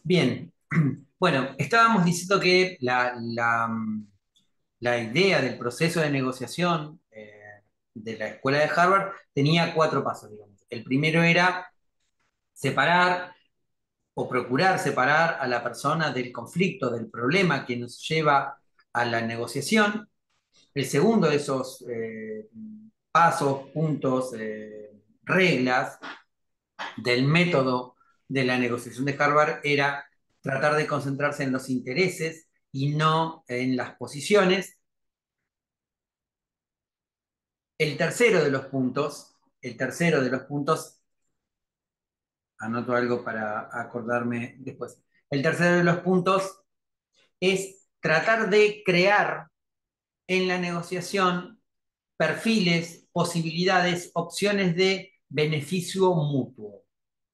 Bien, bueno, estábamos diciendo que la idea del proceso de negociación de la escuela de Harvard tenía cuatro pasos, digamos. El primero era separar o procurar separar a la persona del conflicto, del problema que nos lleva a la negociación. El segundo de esos pasos, puntos, reglas del método de la negociación de Harvard era tratar de concentrarse en los intereses y no en las posiciones. El tercero de los puntos, el tercero de los puntos, anoto algo para acordarme después. El tercero de los puntos es tratar de crear en la negociación perfiles, posibilidades, opciones de beneficio mutuo.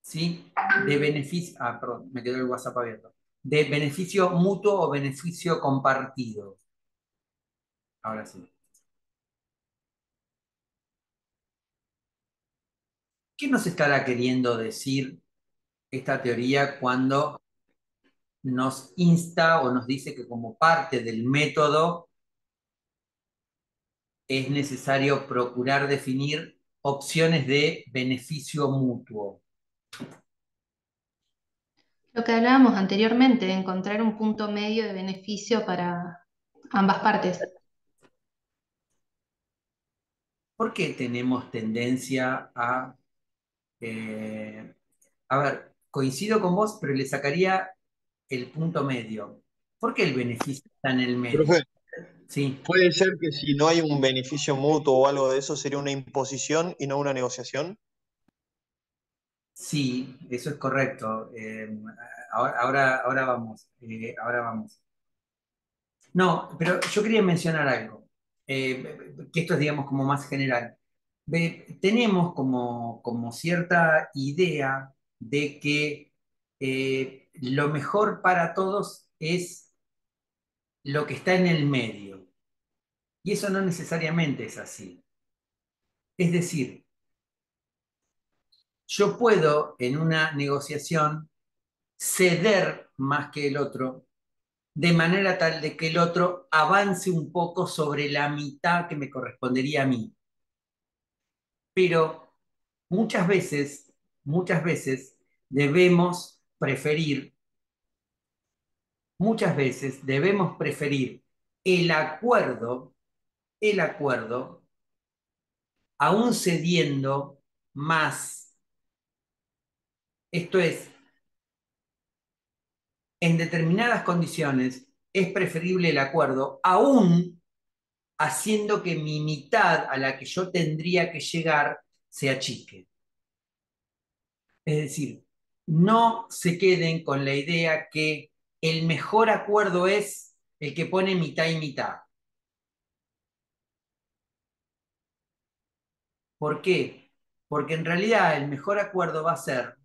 ¿Sí? De beneficio, perdón, me quedó el WhatsApp abierto. De beneficio mutuo o beneficio compartido. Ahora sí. ¿Qué nos estará queriendo decir esta teoría cuando nos insta o nos dice que como parte del método es necesario procurar definir opciones de beneficio mutuo? Lo que hablábamos anteriormente, de encontrar un punto medio de beneficio para ambas partes. ¿Por qué tenemos tendencia eh, a ver, coincido con vos, pero le sacaría el punto medio? ¿Por qué el beneficio está en el medio? Profe, Sí, ¿puede ser que si no hay un beneficio mutuo o algo de eso sería una imposición y no una negociación? sí, eso es correcto. Ahora vamos, ahora vamos. No, pero yo quería mencionar algo, que esto es, digamos, como más general. Tenemos como cierta idea de que lo mejor para todos es lo que está en el medio, y eso no necesariamente es así. Es decir, yo puedo en una negociación ceder más que el otro, de manera tal de que el otro avance un poco sobre la mitad que me correspondería a mí. Pero muchas veces debemos preferir, muchas veces debemos preferir el acuerdo, el acuerdo, aún cediendo más. Esto es, en determinadas condiciones es preferible el acuerdo, aún haciendo que mi mitad a la que yo tendría que llegar se achique. Es decir, no se queden con la idea que el mejor acuerdo es el que pone mitad y mitad. ¿Por qué? Porque en realidad el mejor acuerdo va a ser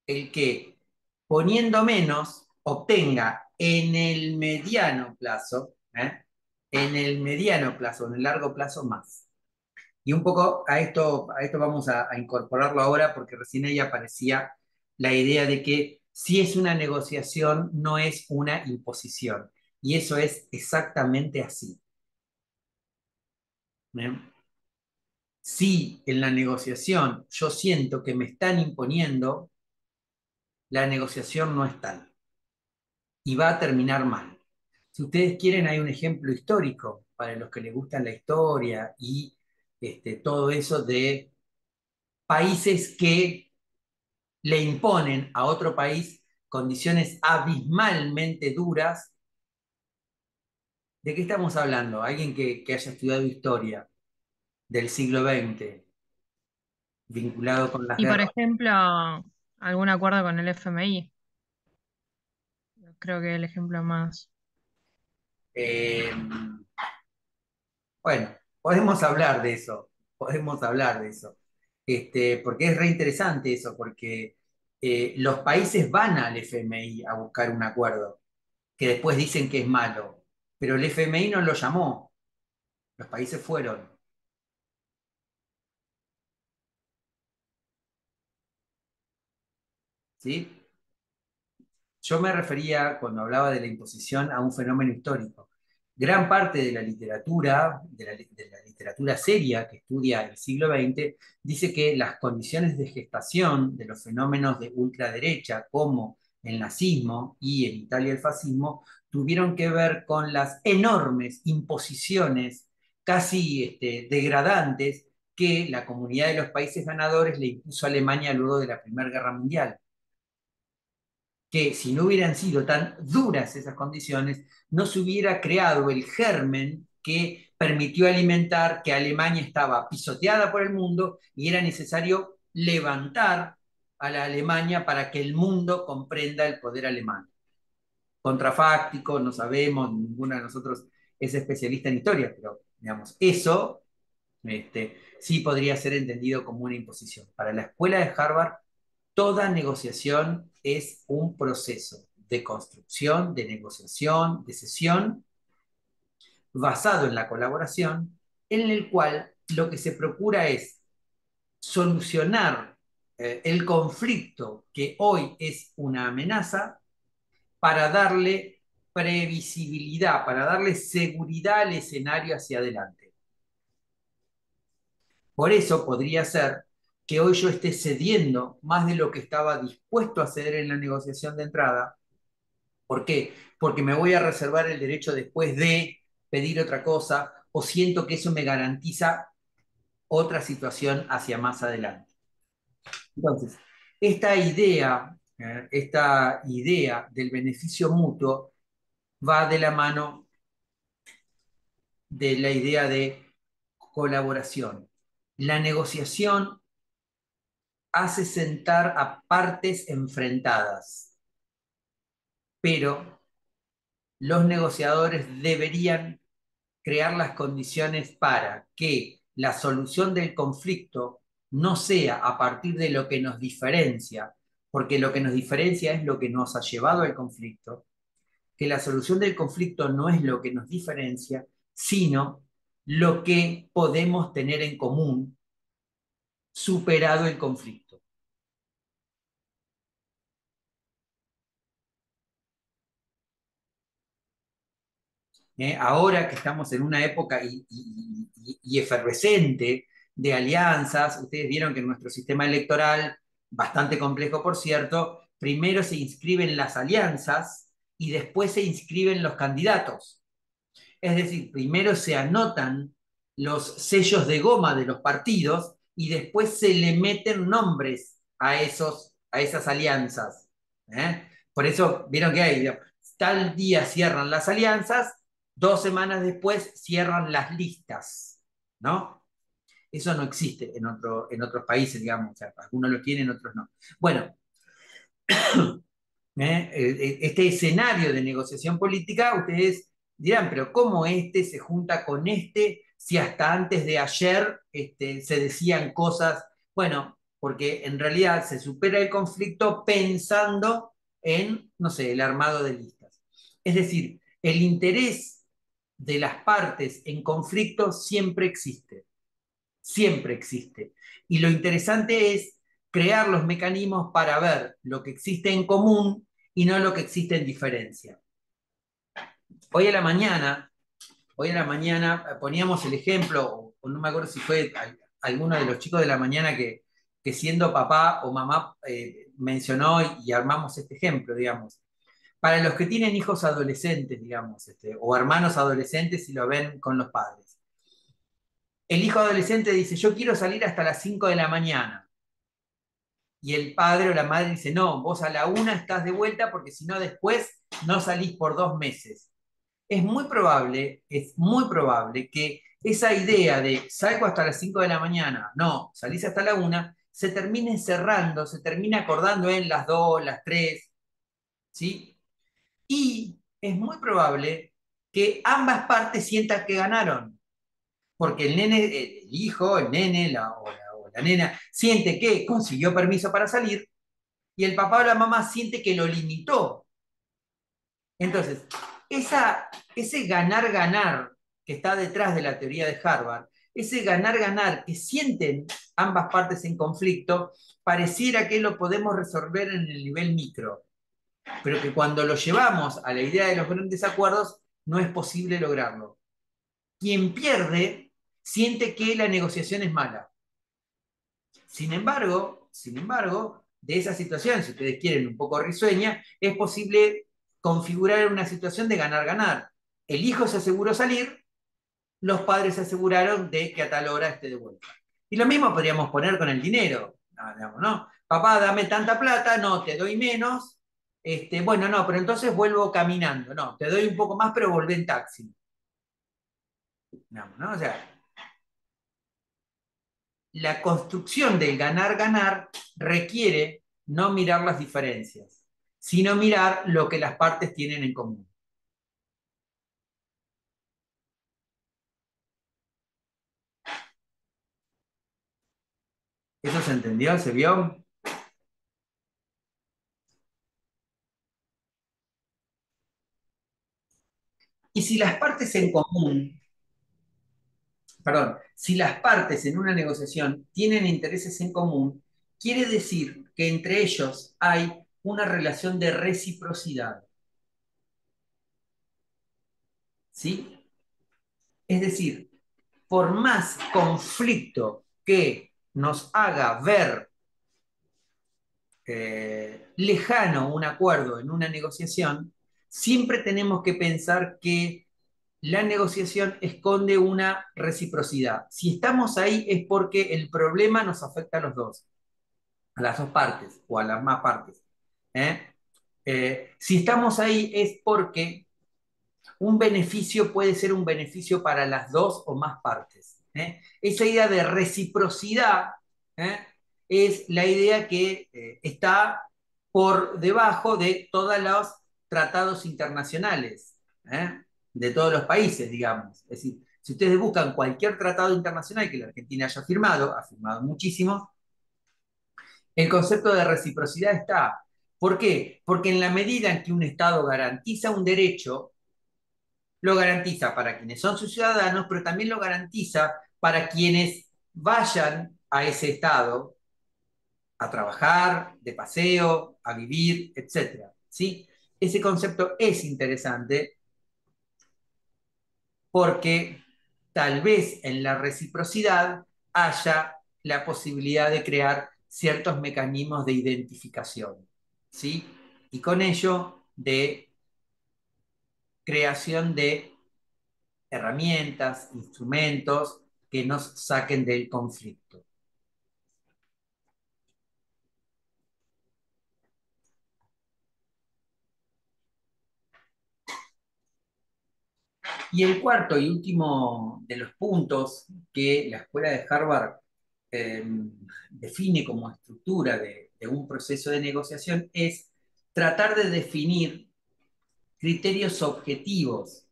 el que, poniendo menos, obtenga en el mediano plazo, en el mediano plazo, en el largo plazo más. Y un poco a esto vamos a incorporarlo ahora porque recién ahí aparecía la idea de que si es una negociación, no es una imposición. Y eso es exactamente así. ¿Bien? Si en la negociación yo siento que me están imponiendo, la negociación no es tal y va a terminar mal. Si ustedes quieren, hay un ejemplo histórico para los que les gusta la historia y todo eso de países que le imponen a otro país condiciones abismalmente duras. ¿De qué estamos hablando? Alguien que haya estudiado historia del siglo XX, vinculado con las Y por guerras. ejemplo, algún acuerdo con el FMI, creo que el ejemplo más. Eh, bueno, podemos hablar de eso, podemos hablar de eso. Porque es re interesante eso, porque los países van al FMI a buscar un acuerdo, que después dicen que es malo, pero el FMI no lo llamó, los países fueron. ¿Sí? yo me refería, cuando hablaba de la imposición, a un fenómeno histórico. Gran parte de la literatura, de la literatura seria que estudia el siglo XX, dice que las condiciones de gestación de los fenómenos de ultraderecha, como el nazismo y en Italia el fascismo, tuvieron que ver con las enormes imposiciones casi degradantes que la comunidad de los países ganadores le impuso a Alemania luego de la Primera Guerra Mundial. Que si no hubieran sido tan duras esas condiciones, no se hubiera creado el germen que permitió alimentar que Alemania estaba pisoteada por el mundo y era necesario levantar a la Alemania para que el mundo comprenda el poder alemán. Contrafáctico, no sabemos, ninguno de nosotros es especialista en historia, pero digamos, eso sí podría ser entendido como una imposición. Para la escuela de Harvard, toda negociación es un proceso de construcción, de negociación, de cesión, basado en la colaboración, en el cual lo que se procura es solucionar el conflicto que hoy es una amenaza para darle previsibilidad, para darle seguridad al escenario hacia adelante. Por eso podría ser que hoy yo esté cediendo más de lo que estaba dispuesto a ceder en la negociación de entrada. ¿Por qué? Porque me voy a reservar el derecho después de pedir otra cosa o siento que eso me garantiza otra situación hacia más adelante. Entonces, esta idea del beneficio mutuo va de la mano de la idea de colaboración. La negociación hace sentar a partes enfrentadas, pero los negociadores deberían crear las condiciones para que la solución del conflicto no sea a partir de lo que nos diferencia, porque lo que nos diferencia es lo que nos ha llevado al conflicto, que la solución del conflicto no es lo que nos diferencia, sino lo que podemos tener en común superado el conflicto. Ahora que estamos en una época y efervescente de alianzas, ustedes vieron que en nuestro sistema electoral, bastante complejo por cierto, primero se inscriben las alianzas y después se inscriben los candidatos. Es decir, primero se anotan los sellos de goma de los partidos y después se le meten nombres a esas alianzas. Por eso, vieron que hay, tal día cierran las alianzas, 2 semanas después cierran las listas, ¿no? Eso no existe en otros países, digamos, o sea, algunos lo tienen, otros no. Bueno, este escenario de negociación política, ustedes dirán, pero ¿cómo este se junta con este si hasta antes de ayer se decían cosas? Bueno, porque en realidad se supera el conflicto pensando en, no sé, el armado de listas. Es decir, el interés de las partes en conflicto siempre existe, siempre existe. Y lo interesante es crear los mecanismos para ver lo que existe en común y no lo que existe en diferencia. Hoy a la mañana poníamos el ejemplo, o no me acuerdo si fue alguno de los chicos de la mañana que siendo papá o mamá mencionó y armamos este ejemplo, digamos. Para los que tienen hijos adolescentes, digamos, o hermanos adolescentes y lo ven con los padres. El hijo adolescente dice, yo quiero salir hasta las 5 de la mañana. Y el padre o la madre dice, no, vos a la 1 estás de vuelta porque si no después no salís por 2 meses. Es muy probable que esa idea de salgo hasta las 5 de la mañana, no, salís hasta la 1, se termine cerrando, se termine acordando en las 2, las 3, ¿sí? Y es muy probable que ambas partes sientan que ganaron, porque el nene, el hijo, el nene o la nena siente que consiguió permiso para salir y el papá o la mamá siente que lo limitó. Entonces, ese ganar-ganar que está detrás de la teoría de Harvard, ese ganar-ganar que sienten ambas partes en conflicto, pareciera que lo podemos resolver en el nivel micro. pero que cuando lo llevamos a la idea de los grandes acuerdos no es posible lograrlo. Quien pierde siente que la negociación es mala. Sin embargo, de esa situación, si ustedes quieren un poco risueña, es posible configurar una situación de ganar-ganar. El hijo se aseguró salir, los padres se aseguraron de que a tal hora esté de vuelta. Y lo mismo podríamos poner con el dinero. No, digamos, ¿no? Papá, dame tanta plata, no, te doy menos. Bueno, no, pero entonces vuelvo caminando. No, te doy un poco más, pero volvé en taxi. Digamos, ¿no? O sea, la construcción del ganar-ganar requiere no mirar las diferencias, sino mirar lo que las partes tienen en común. ¿Eso se entendió? ¿Se vio? Y si las partes en común, perdón, si las partes en una negociación tienen intereses en común, quiere decir que entre ellos hay una relación de reciprocidad. ¿Sí? Es decir, por más conflicto que nos haga ver lejano un acuerdo en una negociación, siempre tenemos que pensar que la negociación esconde una reciprocidad. Si estamos ahí es porque el problema nos afecta a los dos, a las dos partes o a las más partes. ¿Eh? Si estamos ahí es porque un beneficio puede ser un beneficio para las dos o más partes. ¿Eh? Esa idea de reciprocidad, ¿eh? Es la idea que está por debajo de todos los tratados internacionales, ¿eh? De todos los países, digamos. Es decir, si ustedes buscan cualquier tratado internacional que la Argentina haya firmado, ha firmado muchísimos, el concepto de reciprocidad está. ¿Por qué? Porque en la medida en que un Estado garantiza un derecho, lo garantiza para quienes son sus ciudadanos, pero también lo garantiza para quienes vayan a ese estado a trabajar, de paseo, a vivir, etcétera. ¿Sí? Ese concepto es interesante porque tal vez en la reciprocidad haya la posibilidad de crear ciertos mecanismos de identificación, ¿sí? Y con ello de creación de herramientas, instrumentos que nos saquen del conflicto. Y el cuarto y último de los puntos que la Escuela de Harvard eh, define como estructura de un proceso de negociación es tratar de definir criterios objetivos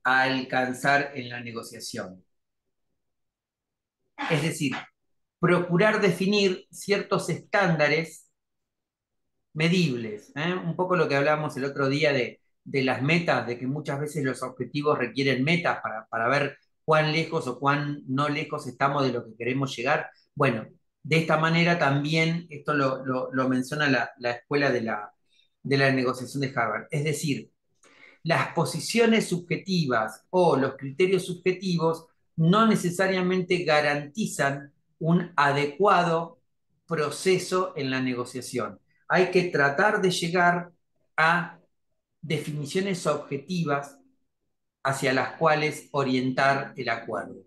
a alcanzar en la negociación. Es decir, procurar definir ciertos estándares medibles, ¿eh? Un poco lo que hablábamos el otro día de las metas, de que muchas veces los objetivos requieren metas para ver cuán lejos o cuán no lejos estamos de lo que queremos llegar. Bueno, de esta manera también, esto lo menciona la escuela de la negociación de Harvard, es decir, las posiciones subjetivas o los criterios subjetivos no necesariamente garantizan un adecuado proceso en la negociación. Hay que tratar de llegar a definiciones objetivas hacia las cuales orientar el acuerdo.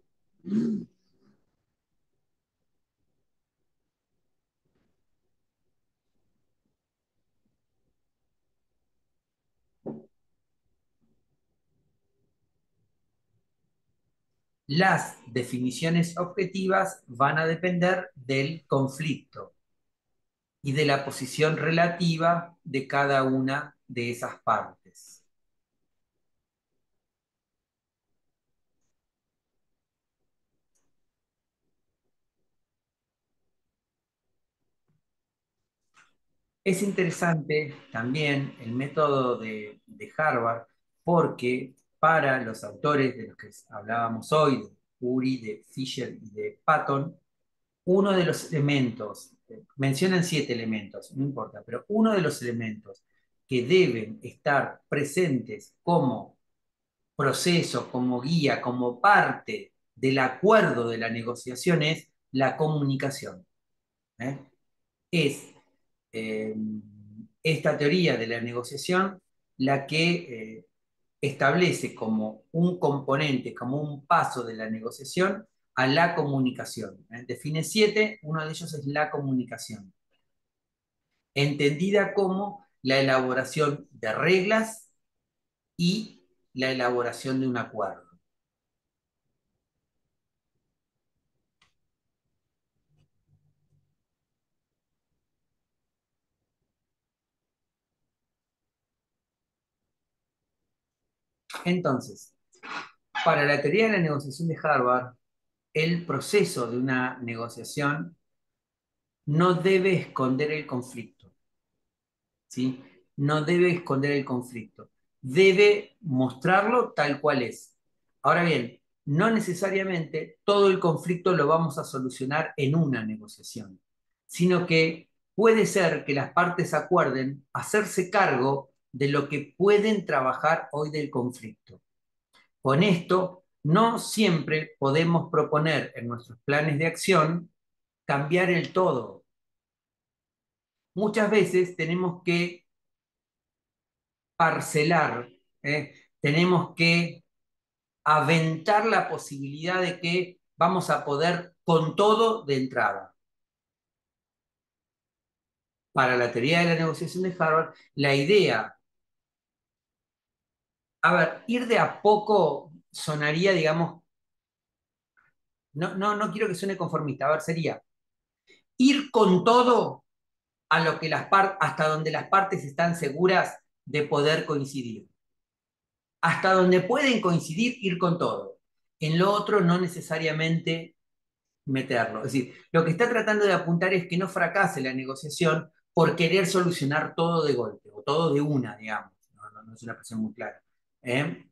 Las definiciones objetivas van a depender del conflicto y de la posición relativa de cada una de esas partes. Es interesante también el método de Harvard porque para los autores de los que hablábamos hoy, de Uri, de Fisher y de Patton, uno de los elementos, mencionan 7 elementos, no importa, pero uno de los elementos que deben estar presentes como proceso, como guía, como parte del acuerdo de la negociación es la comunicación. ¿Eh? Es eh, esta teoría de la negociación la que establece como un componente, como un paso de la negociación a la comunicación. Define 7, uno de ellos es la comunicación, entendida como la elaboración de reglas y la elaboración de un acuerdo. Entonces, para la teoría de la negociación de Harvard, el proceso de una negociación no debe esconder el conflicto, ¿sí? No debe esconder el conflicto, debe mostrarlo tal cual es. Ahora bien, no necesariamente todo el conflicto lo vamos a solucionar en una negociación, sino que puede ser que las partes acuerden hacerse cargo de lo que pueden trabajar hoy del conflicto. Con esto, no siempre podemos proponer en nuestros planes de acción cambiar el todo. Muchas veces tenemos que parcelar, ¿eh? Tenemos que aventar la posibilidad de que vamos a poder con todo de entrada. Para la teoría de la negociación de Harvard, la idea, a ver, ir de a poco sonaría, digamos, no quiero que suene conformista, a ver, sería ir con todo a lo que hasta donde las partes están seguras de poder coincidir. Hasta donde pueden coincidir, ir con todo. En lo otro, no necesariamente meterlo. Es decir, lo que está tratando de apuntar es que no fracase la negociación por querer solucionar todo de golpe, o todo de una, digamos. No es una expresión muy clara. ¿Eh?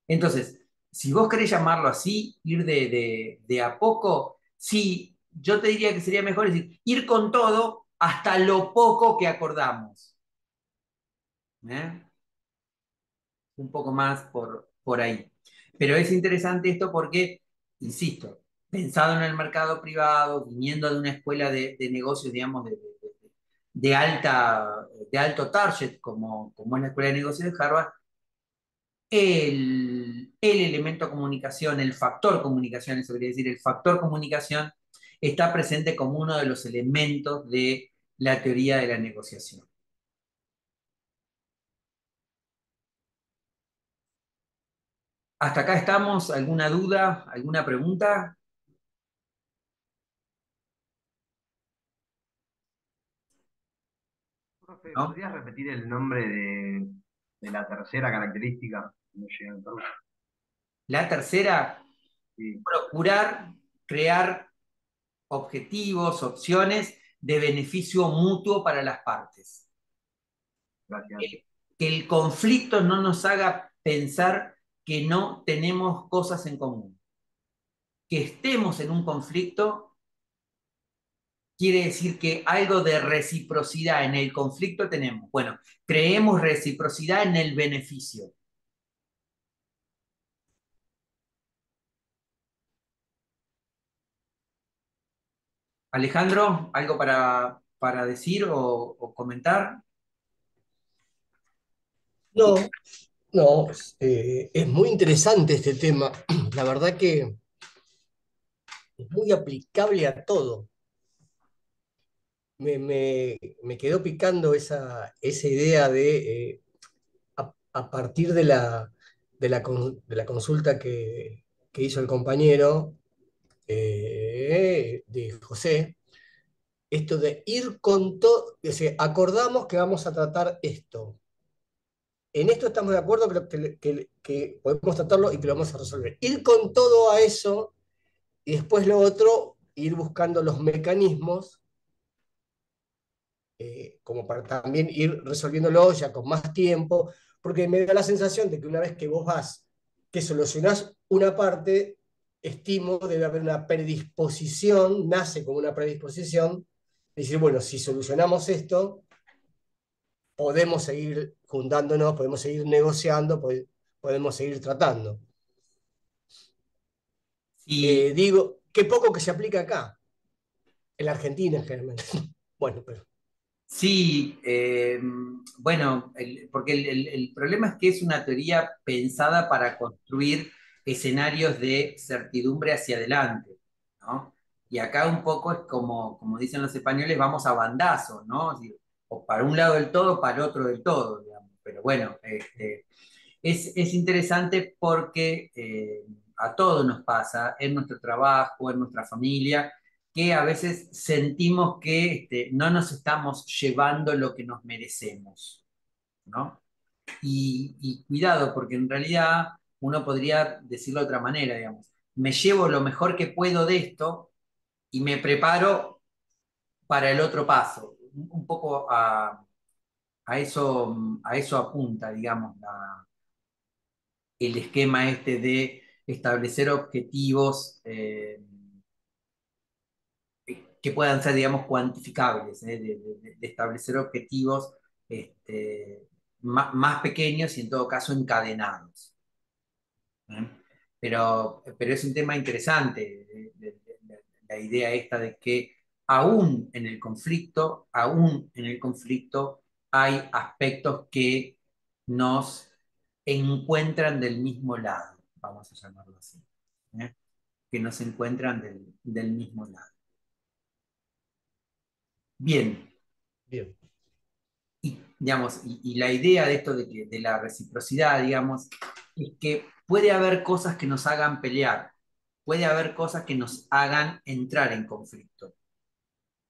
Entonces, si vos querés llamarlo así, ir de a poco, sí, yo te diría que sería mejor decir, ir con todo hasta lo poco que acordamos. ¿Eh? Un poco más por ahí. Pero es interesante esto porque, insisto, pensado en el mercado privado, viniendo de una escuela de negocios, digamos, de alto target, como es la escuela de negocios de Harvard, el elemento comunicación, el factor comunicación, eso quería decir, el factor comunicación está presente como uno de los elementos de la teoría de la negociación. ¿Hasta acá estamos? ¿Alguna duda? ¿Alguna pregunta? Profe, ¿No? ¿podrías repetir el nombre de la tercera característica? No llegué a notarlo. La tercera, Sí, procurar crear objetivos, opciones de beneficio mutuo para las partes. gracias. Que el conflicto no nos haga pensar que no tenemos cosas en común. Que estemos en un conflicto quiere decir que algo de reciprocidad en el conflicto tenemos. Bueno, creemos reciprocidad en el beneficio. Alejandro, ¿algo para decir o comentar? No, no, es muy interesante este tema. La verdad que es muy aplicable a todo. Me quedó picando esa idea de, a partir de la consulta que hizo el compañero de José, esto de ir con todo, acordamos que vamos a tratar esto. En esto estamos de acuerdo que podemos tratarlo y que lo vamos a resolver. Ir con todo a eso y después lo otro, ir buscando los mecanismos como para también ir resolviéndolo ya con más tiempo, porque me da la sensación de que una vez que vos vas, que solucionás una parte, estimo debe haber una predisposición, nace como una predisposición, de decir, bueno, si solucionamos esto, podemos seguir juntándonos, podemos seguir negociando, podemos seguir tratando. Sí, Digo, qué poco que se aplica acá, en la Argentina generalmente. Bueno, pero sí, bueno, porque el problema es que es una teoría pensada para construir escenarios de certidumbre hacia adelante, ¿no? Y acá un poco es como dicen los españoles, vamos a bandazo, ¿no? Es decir, o para un lado del todo, para el otro del todo, digamos. Pero bueno, es interesante porque a todos nos pasa, en nuestro trabajo, en nuestra familia, que a veces sentimos que no nos estamos llevando lo que nos merecemos, ¿no? Y cuidado, porque en realidad uno podría decirlo de otra manera, digamos, me llevo lo mejor que puedo de esto y me preparo para el otro paso. Un poco a eso apunta, digamos, el esquema este de establecer objetivos que puedan ser, digamos, cuantificables, de establecer objetivos más pequeños y en todo caso encadenados. ¿Eh? Pero es un tema interesante, la idea esta de que aún en el conflicto hay aspectos que nos encuentran del mismo lado, vamos a llamarlo así, ¿eh? Que nos encuentran del mismo lado. Bien, bien. digamos, y la idea de esto de la reciprocidad, digamos, es que puede haber cosas que nos hagan pelear, puede haber cosas que nos hagan entrar en conflicto,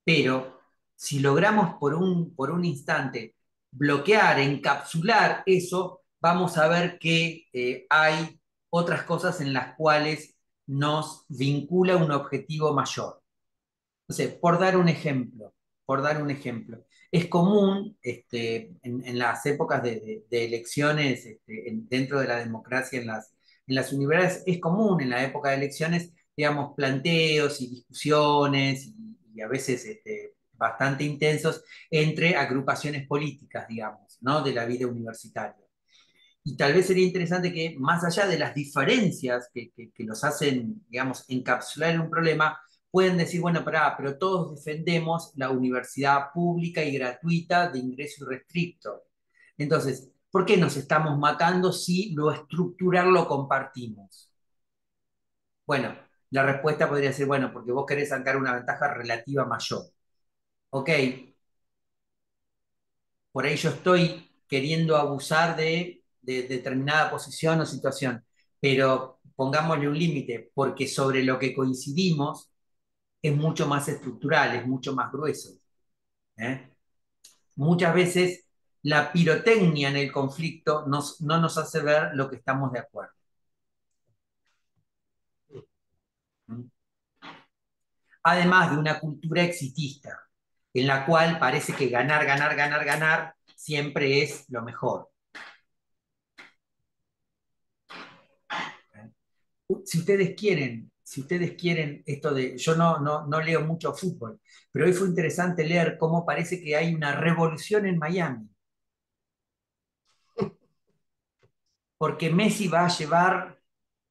pero si logramos por un instante bloquear, encapsular eso, vamos a ver que hay otras cosas en las cuales nos vincula un objetivo mayor. Entonces, por dar un ejemplo, es común en las épocas de elecciones dentro de la democracia en las universidades, es común en la época de elecciones, digamos, planteos y discusiones y a veces bastante intensos entre agrupaciones políticas, digamos, ¿no? De la vida universitaria. Y tal vez sería interesante que, más allá de las diferencias que los hacen, digamos, encapsular en un problema, pueden decir, bueno, pero todos defendemos la universidad pública y gratuita de ingreso irrestricto. Entonces, ¿por qué nos estamos matando si lo estructural lo compartimos? Bueno, la respuesta podría ser, bueno, porque vos querés sacar una ventaja relativa mayor. Ok, por ahí yo estoy queriendo abusar de determinada posición o situación, pero pongámosle un límite, porque sobre lo que coincidimos es mucho más estructural, es mucho más grueso. ¿Eh? Muchas veces la pirotecnia en el conflicto no nos hace ver lo que estamos de acuerdo. ¿Mm? Además de una cultura exitista, en la cual parece que ganar, ganar, ganar, ganar siempre es lo mejor. Si ustedes quieren esto de, yo no leo mucho fútbol, pero hoy fue interesante leer cómo parece que hay una revolución en Miami, porque Messi va a llevar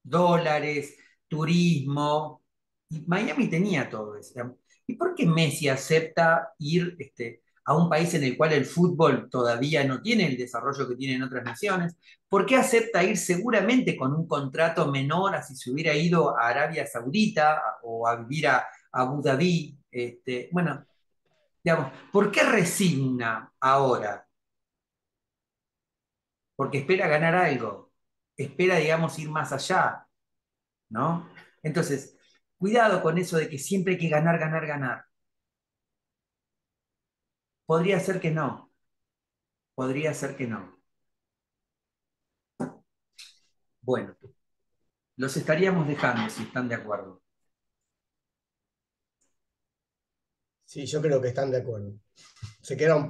dólares, turismo, y Miami tenía todo eso. ¿Y por qué Messi acepta ir a un país en el cual el fútbol todavía no tiene el desarrollo que tiene en otras naciones? ¿Por qué acepta ir seguramente con un contrato menor a si se hubiera ido a Arabia Saudita o a vivir a Abu Dhabi? Bueno, digamos, ¿por qué resigna ahora? Porque espera ganar algo, espera, digamos, ir más allá, ¿no? Entonces, cuidado con eso de que siempre hay que ganar, ganar, ganar. Podría ser que no, podría ser que no. Bueno, los estaríamos dejando si están de acuerdo. Sí, yo creo que están de acuerdo. Se quedaron